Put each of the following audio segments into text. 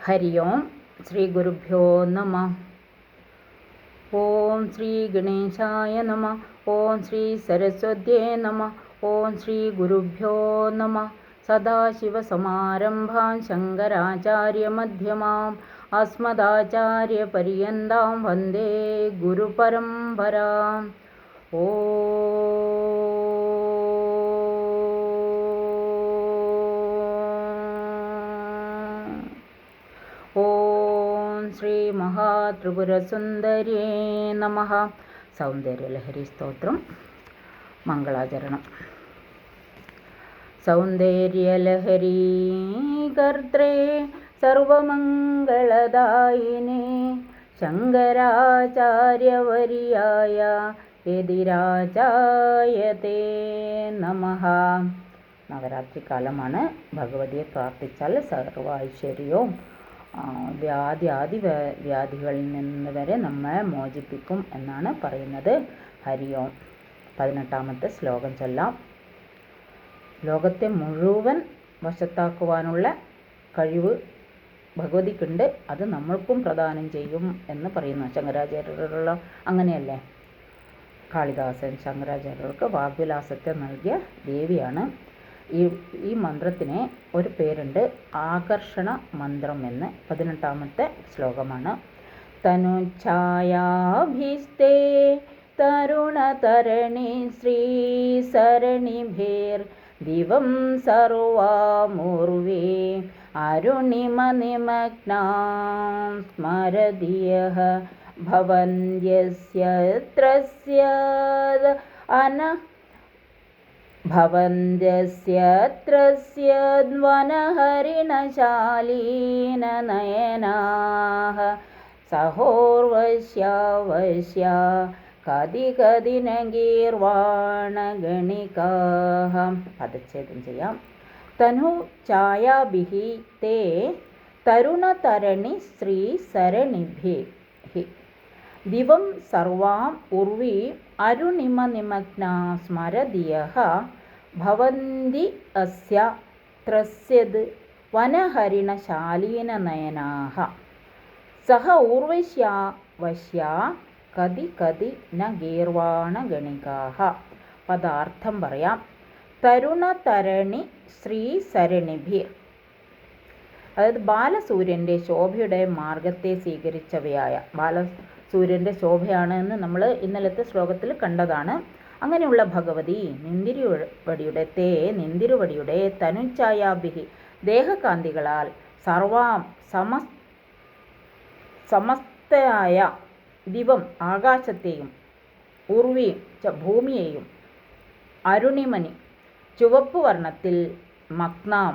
ഹരി ഓം ശ്രീ ഗുരുഭ്യോ നമ. ഓം ശ്രീ ഗണേശായ നമ. ഓം ശ്രീ സരസ്വത്യേ നമ. ഓം ശ്രീ ഗുരുഭ്യോ നമ. സദാശിവസമാരംഭാം ശങ്കരാചാര്യമധ്യമാം അസ്മദാചാര്യപര്യന്താം വന്ദേ ഗുരുപരമ്പരാം. ഓം ശ്രീ മഹാത്രിപുരസുന്ദര്യേ നമഃ. സൗന്ദര്യലഹരി സ്തോത്രം മംഗളാചരണം. സൗന്ദര്യലഹരീ കർത്രേ സർവമംഗളദായിനേ ശങ്കരാചാര്യവര്യായ യതിരാജായതേ നമഃ. നവരാത്രികാലമാണ്. ഭഗവതിയെ പ്രാർത്ഥിച്ചാൽ സർവ ഐശ്വര്യവും വ്യാധികളിൽ നിന്ന് വരെ നമ്മെ മോചിപ്പിക്കും എന്നാണ് പറയുന്നത്. ഹരി ഓം. 18ാമത്തെ ശ്ലോകം ചൊല്ലാം. ലോകത്തെ മുഴുവൻ വശത്താക്കുവാനുള്ള കഴിവ് ഭഗവതിക്കുണ്ട്. അത് നമ്മൾക്കും പ്രദാനം ചെയ്യും എന്ന് പറയുന്നു. ശങ്കരാചാര്യരുള്ള അങ്ങനെയല്ലേ? കാളിദാസൻ ശങ്കരാചാര്യർക്ക് വാഗ്വിലാസത്തെ നൽകിയ ദേവിയാണ്. ഈ മന്ത്രത്തിന് ഒരു പേരുണ്ട്, ആകർഷണ മന്ത്രം എന്ന്. 18ാമത്തെ ശ്ലോകമാണ്. തനുഛായാഭിസ്തേ തരുണതരണി ശ്രീസരണിഭിർ ദിവം സർവാമുർവേ അരുണിമനിമഗ്നാം സ്മരതിയഃ ഭവന്ത്യസ്യത്രസ്യ ഭവന്ത്യസ്യത്രസ്യദ്വനഹരിണശാലീനനയനാഃ സഹോർവശ്യാവശ്യ കതി കതി ന ഗീർവാണഗണികാഃ. പദച്ഛേദം ചെയ്യാം. തനു ഛായാഭിഃ തേ തരുണതരണി ശ്രീസരണിഭിഃ ദിവം സർവാം ഉർവീ അരുണിമനിമഗ്നാ സ്മരതിയഃ ഭവന്തി അസ്യ ത്രസ്യത് വനഹരിണശാലീനനയനാഃ സഹ ഊർവശ്യാവശ്യാ കതി കതി ന ഗീർവാണഗണികാഃ. പദാർത്ഥം പറയാം. തരുണതരണി ശ്രീസരണിഭിർ, അതായത് ബാലസൂര്യൻ്റെ ശോഭയുടെ മാർഗത്തെ സ്വീകരിച്ചവയായ ബാലസൂര്യൻ്റെ ശോഭയാണ് എന്ന് നമ്മൾ ഇന്നലത്തെ ശ്ലോകത്തിൽ കണ്ടതാണ്. അങ്ങനെയുള്ള ഭഗവതി നിന്തിരുവടിയുടെ തനുഛായാഭിഹി ദേഹകാന്തികളാൽ സമസ്തയായ ദിവം ആകാശത്തെയും ഉർവി ഭൂമിയെയും അരുണിമണി ചുവപ്പ് വർണ്ണത്തിൽ മഗ്നാം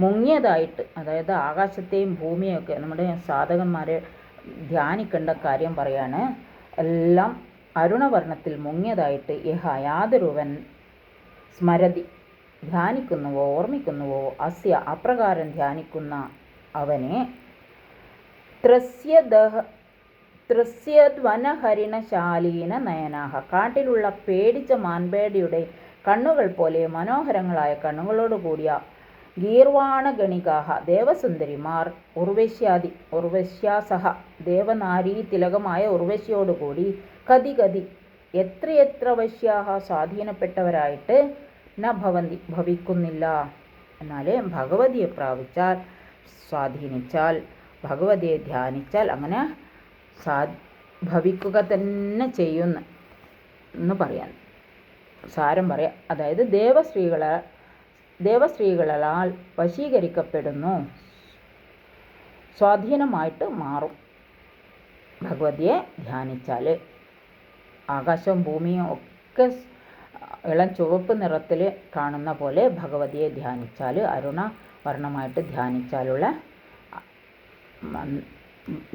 മുങ്ങിയതായിട്ട്, അതായത് ആകാശത്തെയും ഭൂമിയൊക്കെ നമ്മുടെ സാധകന്മാരെ ധ്യാനിക്കേണ്ട കാര്യം പറയാണ്. എല്ലാം അരുണവർണ്ണത്തിൽ മുങ്ങിയതായിട്ട് യാതൊരുവൻ സ്മരതി ധ്യാനിക്കുന്നുവോ ഓർമ്മിക്കുന്നുവോ അസ്യ അപ്രകാരം ധ്യാനിക്കുന്ന അവനെ ത്രസ്യദ്വനഹരിണശാലീന നയനാഹ കാട്ടിലുള്ള പേടിച്ച മാൻപേടിയുടെ കണ്ണുകൾ പോലെ മനോഹരങ്ങളായ കണ്ണുകളോട് കൂടിയ ഗീർവാണഗണികാഹ ദേവസുന്ദരിമാർ ഉർവശ്യാസഹ ദേവനാരീ തിലകമായ ഉർവശിയോടുകൂടി കതി കതി എത്രയെത്ര വശ്യാഹ സ്വാധീനപ്പെട്ടവരായിട്ട് ന ഭവന്തി ഭവിക്കുന്നില്ല. എന്നാലേ ഭഗവതിയെ പ്രാപിച്ചാൽ, സ്വാധീനിച്ചാൽ, ഭഗവതിയെ ധ്യാനിച്ചാൽ അങ്ങനെ ഭവിക്കുക തന്നെ ചെയ്യുന്നു എന്ന് പറയാൻ സാരം പറയാം. അതായത് ദേവസ്ത്രീകളാൽ വശീകരിക്കപ്പെടുന്നു, സ്വാധീനമായിട്ട് മാറും ഭഗവതിയെ ധ്യാനിച്ചാൽ. ആകാശവും ഭൂമിയും ഒക്കെ ഇളം ചുവപ്പ് നിറത്തിൽ കാണുന്ന പോലെ ഭഗവതിയെ ധ്യാനിച്ചാൽ, അരുണവർണ്ണമായിട്ട്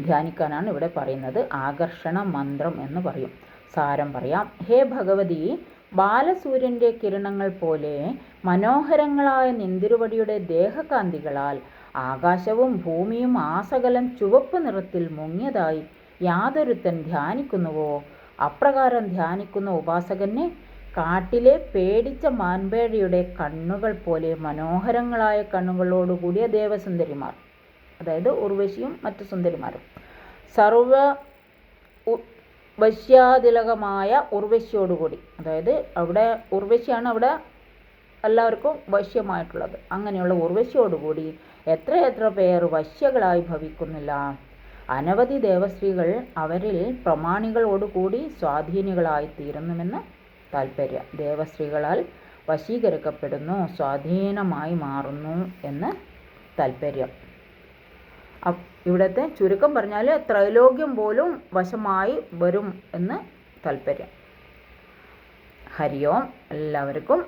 ധ്യാനിക്കാനാണ് ഇവിടെ പറയുന്നത്. ആകർഷണ മന്ത്രം എന്ന് പറയും. സാരം പറയാം. ഹേ ഭഗവതി, ബാലസൂര്യൻ്റെ കിരണങ്ങൾ പോലെ മനോഹരങ്ങളായ നിന്തിരുവടിയുടെ ദേഹകാന്തികളാൽ ആകാശവും ഭൂമിയും ആസകലം ചുവപ്പ് നിറത്തിൽ മുങ്ങിയതായി യാതൊരുത്തൻ ധ്യാനിക്കുന്നുവോ അപ്രകാരം ധ്യാനിക്കുന്ന ഉപാസകനെ കാട്ടിലെ പേടിച്ച മാൻപേടിയുടെ കണ്ണുകൾ പോലെ മനോഹരങ്ങളായ കണ്ണുകളോടുകൂടിയ ദേവസുന്ദരിമാർ അതായത് ഉർവശിയും മറ്റു സുന്ദരിമാരും. സർവ വശ്യാതിലകമായ ഉർവശിയോടുകൂടി, അതായത് അവിടെ ഉർവശിയാണ് അവിടെ എല്ലാവർക്കും വശ്യമായിട്ടുള്ളത്. അങ്ങനെയുള്ള ഉർവശിയോടുകൂടി എത്രയെത്ര പേർ വശ്യകളായി ഭവിക്കുന്നില്ല. അനവധി ദേവസ്ത്രീകൾ അവരിൽ പ്രമാണികളോടുകൂടി സ്വാധീനികളായി തീരുന്നുവെന്ന് താല്പര്യം. ദേവസ്ത്രീകളാൽ വശീകരിക്കപ്പെടുന്നു, സ്വാധീനമായി മാറുന്നു എന്ന് താല്പര്യം. ഇവിടുത്തെ ചുരുക്കം പറഞ്ഞാൽ ത്രൈലോക്യം പോലും വശമായി വരും എന്ന് താല്പര്യം. ഹരി ഓം. എല്ലാവർക്കും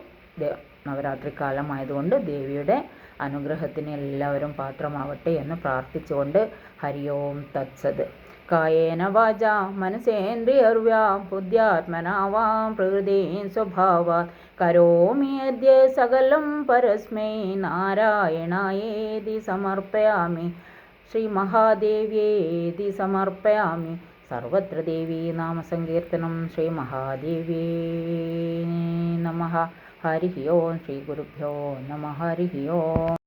നവരാത്രി കാലമായതുകൊണ്ട് ദേവിയുടെ അനുഗ്രഹത്തിന് എല്ലാവരും പാത്രമാവട്ടെ എന്ന് പ്രാർത്ഥിച്ചുകൊണ്ട് ഹരി ഓം തത്സത്. കായേന വാച മനസേന്ദ്രിയർവ്യാ ബുദ്ധ്യാത്മനാ വാം പ്രകൃതി സ്വഭാവാത് കരോമി അദ്യ സകലം പരസ്മൈ നാരായണായേതി സമർപ്പയാമി. ശ്രീ മഹാദേവ്യേതി സമർപ്പയാമി. സർവത്ര ദേവീ നാമസങ്കീർത്തനം. ശ്രീ മഹാദേവ്യേ നമഃ. ഹരി ഓം. ശ്രീ ഗുരുഭ്യോ നമഃ. ഹരി ഓം.